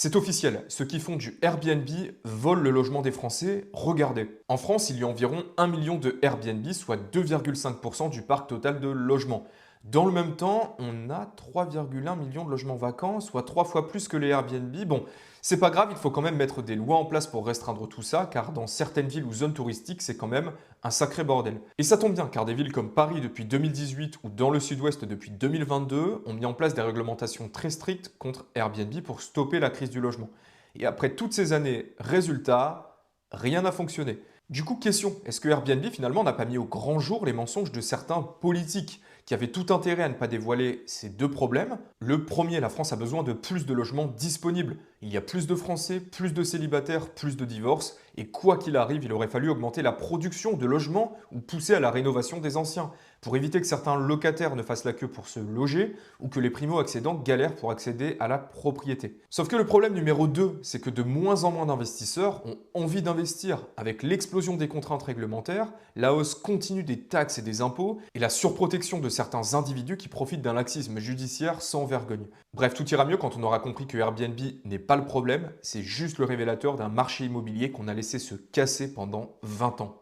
C'est officiel, ceux qui font du Airbnb volent le logement des Français. Regardez. En France, il y a environ 1 million de Airbnb, soit 2,5% du parc total de logements. Dans le même temps, on a 3,1 millions de logements vacants, soit 3 fois plus que les Airbnb. Bon, c'est pas grave, il faut quand même mettre des lois en place pour restreindre tout ça, car dans certaines villes ou zones touristiques, c'est quand même un sacré bordel. Et ça tombe bien, car des villes comme Paris depuis 2018 ou dans le sud-ouest depuis 2022 ont mis en place des réglementations très strictes contre Airbnb pour stopper la crise du logement. Et après toutes ces années, résultat, rien n'a fonctionné. Du coup, question, est-ce que Airbnb finalement n'a pas mis au grand jour les mensonges de certains politiques qui avaient tout intérêt à ne pas dévoiler ces deux problèmes? Le premier, la France a besoin de plus de logements disponibles. Il y a plus de Français, plus de célibataires, plus de divorces, et quoi qu'il arrive, il aurait fallu augmenter la production de logements ou pousser à la rénovation des anciens, pour éviter que certains locataires ne fassent la queue pour se loger ou que les primo-accédants galèrent pour accéder à la propriété. Sauf que le problème numéro 2, c'est que de moins en moins d'investisseurs ont envie d'investir. Avec l'explosion des contraintes réglementaires, la hausse continue des taxes et des impôts et la surprotection de certains individus qui profitent d'un laxisme judiciaire sans vergogne. Bref, tout ira mieux quand on aura compris que Airbnb n'est pas le problème, c'est juste le révélateur d'un marché immobilier qu'on a laissé se casser pendant 20 ans.